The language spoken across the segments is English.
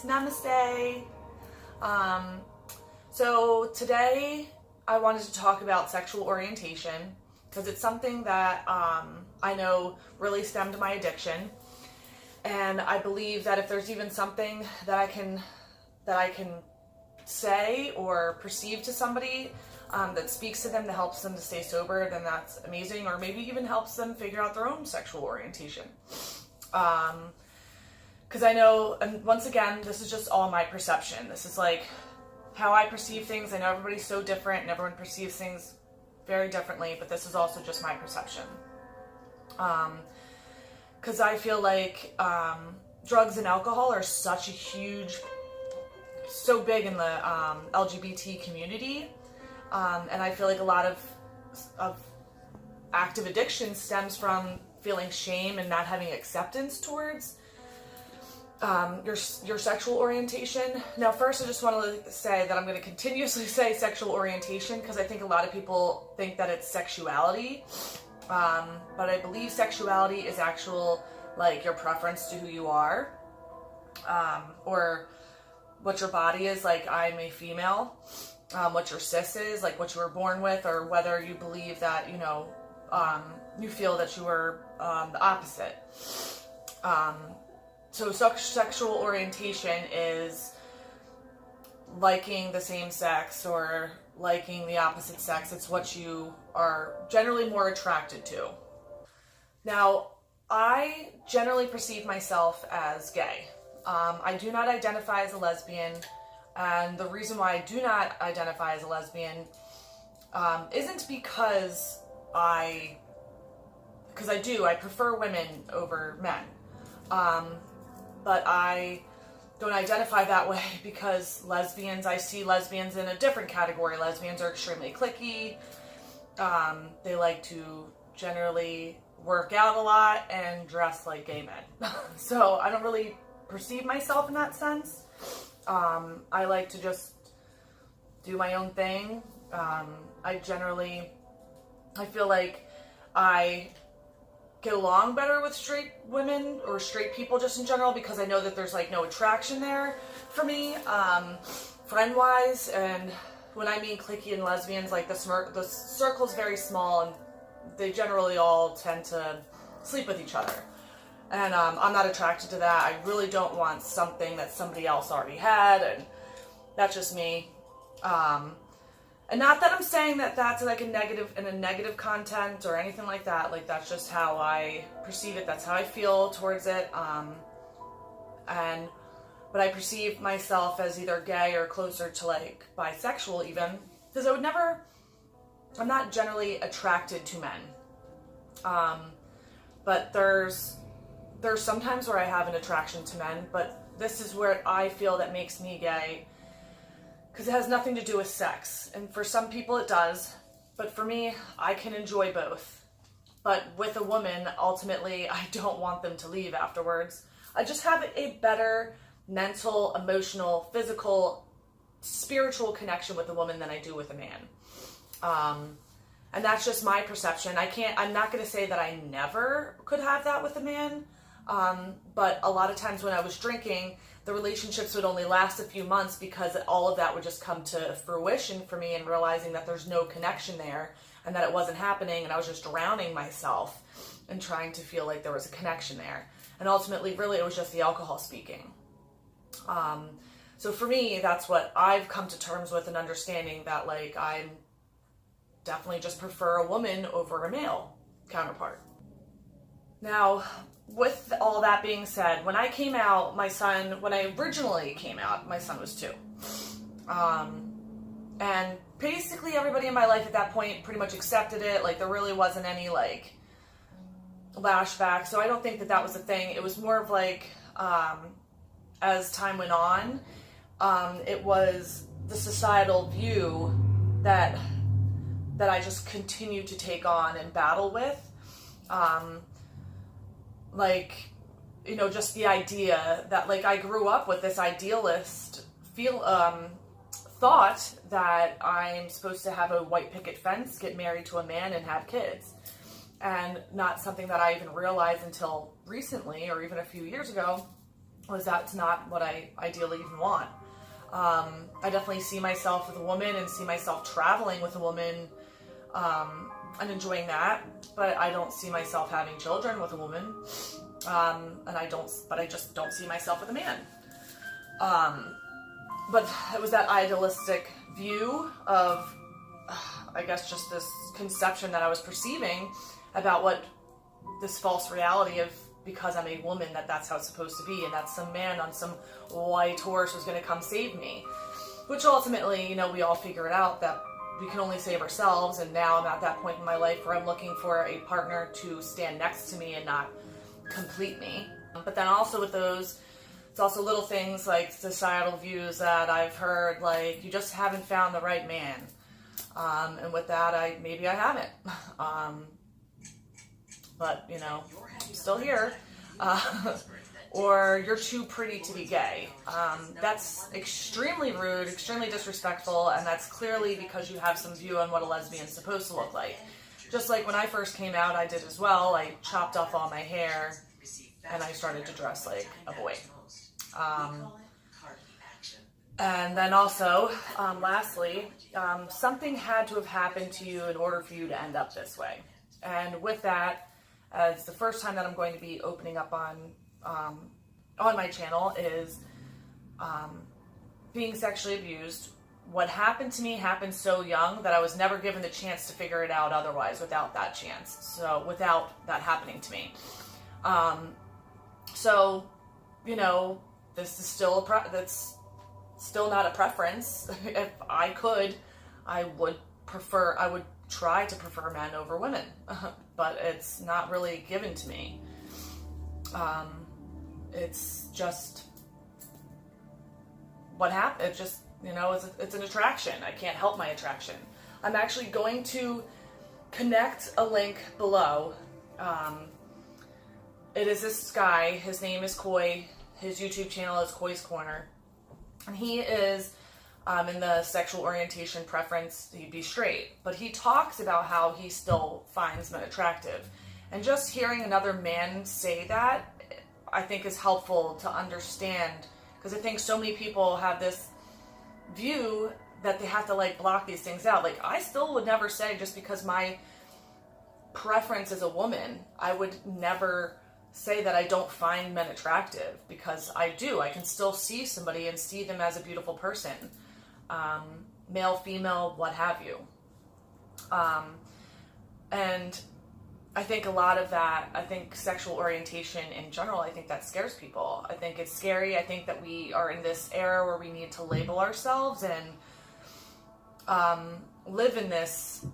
guys, namaste. So today I wanted to talk about sexual orientation because it's something that I know really stemmed my addiction, and I believe that if there's even something that I can say or perceive to somebody that speaks to them, that helps them to stay sober, then that's amazing, or maybe even helps them figure out their own sexual orientation. Because I know, and once again, this is just all my perception. This is like how I perceive things. I know everybody's so different and everyone perceives things very differently, but this is also just my perception. Because I feel like drugs and alcohol are so big in the LGBT community. And I feel like a lot of active addiction stems from feeling shame and not having acceptance towards your sexual orientation. Now, first, I just want to say that I'm going to continuously say sexual orientation because I think a lot of people think that it's sexuality. But I believe sexuality is like your preference to who you are, or what your body is. Like, I'm a female. What your cis is, like what you were born with, or whether you believe that, you feel that you were the opposite. So sexual orientation is liking the same sex or liking the opposite sex. It's what you are generally more attracted to. Now, I generally perceive myself as gay. I do not identify as a lesbian. And the reason why I do not identify as a lesbian isn't because I prefer women over men. But I don't identify that way because I see lesbians in a different category. Lesbians are extremely cliquey. They like to generally work out a lot and dress like gay men. So I don't really perceive myself in that sense. I like to just do my own thing. I feel like I get along better with straight women or straight people just in general because I know that there's like no attraction there for me, friend-wise. And when I mean cliquey and lesbians, like the circle's very small and they generally all tend to sleep with each other. And I'm not attracted to that. I really don't want something that somebody else already had, and that's just me. And not that I'm saying that that's like a negative content or anything like that. Like, that's just how I perceive it. That's how I feel towards it. But I perceive myself as either gay or closer to like bisexual even, because I'm not generally attracted to men. But there's sometimes where I have an attraction to men, but this is where I feel that makes me gay, because it has nothing to do with sex. And for some people it does, but for me, I can enjoy both. But with a woman, ultimately, I don't want them to leave afterwards. I just have a better mental, emotional, physical, spiritual connection with a woman than I do with a man. And that's just my perception. I'm not going to say that I never could have that with a man. But a lot of times when I was drinking, the relationships would only last a few months because all of that would just come to fruition for me, and realizing that there's no connection there and that it wasn't happening, and I was just drowning myself and trying to feel like there was a connection there. And ultimately, really, it was just the alcohol speaking. So for me, that's what I've come to terms with, and understanding that like I definitely just prefer a woman over a male counterpart. Now, with all that being said, when I originally came out, my son was 2. And basically everybody in my life at that point pretty much accepted it. Like, there really wasn't any like lashback. So I don't think that was a thing. It was more of like, as time went on, it was the societal view that I just continued to take on and battle with. Just the idea that like I grew up with this idealist thought that I'm supposed to have a white picket fence, get married to a man, and have kids. And not something that I even realized until recently, or even a few years ago, was that's not what I ideally even want. I definitely see myself with a woman and see myself traveling with a woman, and enjoying that, but I don't see myself having children with a woman, and I just don't see myself with a man. But it was that idealistic view of, I guess, just this conception that I was perceiving about what this false reality of, because I'm a woman, that's how it's supposed to be, and that some man on some white horse was going to come save me. Which ultimately, we all figure it out that we can only save ourselves, and now I'm at that point in my life where I'm looking for a partner to stand next to me and not complete me. But then also with those, it's also little things like societal views that I've heard, like, you just haven't found the right man. And with that, maybe I haven't. But, I'm still here. Or you're too pretty to be gay. That's extremely rude, extremely disrespectful, and that's clearly because you have some view on what a lesbian's supposed to look like. Just like when I first came out, I did as well. I chopped off all my hair, and I started to dress like a boy. And then also, lastly, something had to have happened to you in order for you to end up this way. And with that, it's the first time that I'm going to be opening up on my channel is being sexually abused. What happened to me happened so young that I was never given the chance to figure it out otherwise without that chance. So without that happening to me. This is still that's still not a preference. If I could, I would try to prefer men over women, but it's not really given to me. It's just what happened. It's just, it's an attraction. I can't help my attraction. I'm actually going to connect a link below. It is this guy. His name is Koi. His YouTube channel is Koi's Corner. And he is in the sexual orientation preference, he'd be straight. But he talks about how he still finds men attractive. And just hearing another man say that, I think is helpful to understand. Because I think so many people have this view that they have to block these things out. I still would never say, just because my preference is a woman, I would never say that I don't find men attractive, because I do. I can still see somebody and see them as a beautiful person. Male, female, what have you. And I think a lot of that, I think sexual orientation in general, I think that scares people. I think it's scary. I think that we are in this era where we need to label ourselves and live in this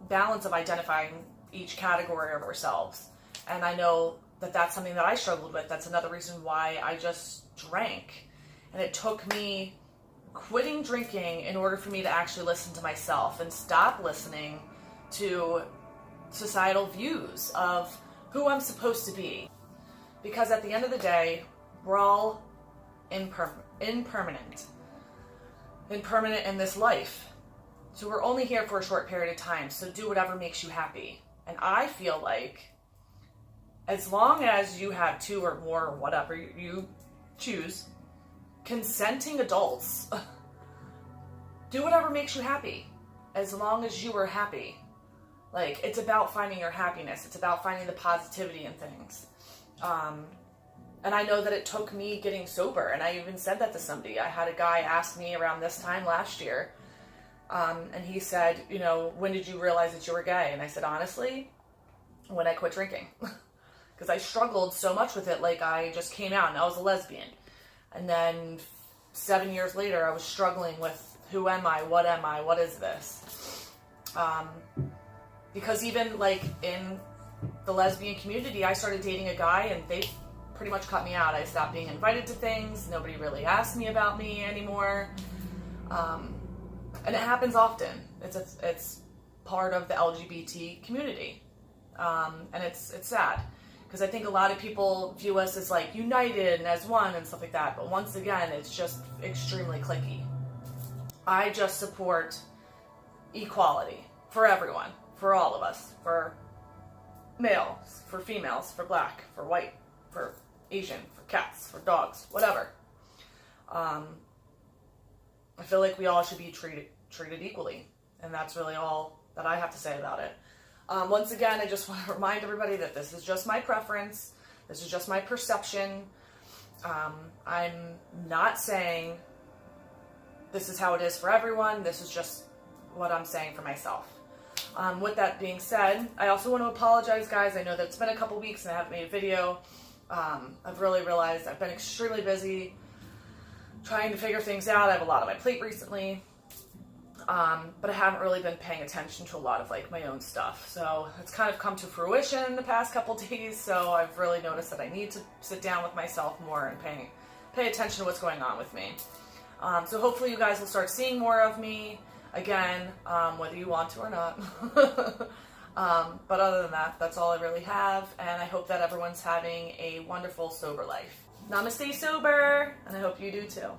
balance of identifying each category of ourselves. And I know that that's something that I struggled with. That's another reason why I just drank. And it took me quitting drinking in order for me to actually listen to myself and stop listening to societal views of who I'm supposed to be. Because at the end of the day, we're all impermanent in this life. So we're only here for a short period of time. So do whatever makes you happy. And I feel like as long as you have two or more, or whatever you choose, consenting adults, do whatever makes you happy, as long as you are happy. It's about finding your happiness. It's about finding the positivity in things. And I know that it took me getting sober, and I even said that to somebody. I had a guy ask me around this time last year, and he said, when did you realize that you were gay? And I said, honestly, when I quit drinking. Because I struggled so much with it. I just came out and I was a lesbian. And then 7 years later, I was struggling with, who am I? What is this? Because even in the lesbian community, I started dating a guy and they pretty much cut me out. I stopped being invited to things. Nobody really asked me about me anymore. And it happens often. It's part of the LGBT community. And it's sad. Because I think a lot of people view us as united and as one and stuff like that. But once again, it's just extremely cliquey. I just support equality for everyone, for all of us, for males, for females, for black, for white, for Asian, for cats, for dogs, whatever. I feel like we all should be treated equally, and that's really all that I have to say about it. Once again, I just want to remind everybody that this is just my preference. This is just my perception. I'm not saying this is how it is for everyone. This is just what I'm saying for myself. With that being said, I also want to apologize, guys. I know that it's been a couple weeks and I haven't made a video. I've really realized I've been extremely busy trying to figure things out. I have a lot on my plate recently. But I haven't really been paying attention to a lot of like my own stuff. So it's kind of come to fruition in the past couple days. So I've really noticed that I need to sit down with myself more and pay attention to what's going on with me. So hopefully you guys will start seeing more of me again, whether you want to or not. But other than that, that's all I really have. And I hope that everyone's having a wonderful sober life. Namaste sober, and I hope you do too.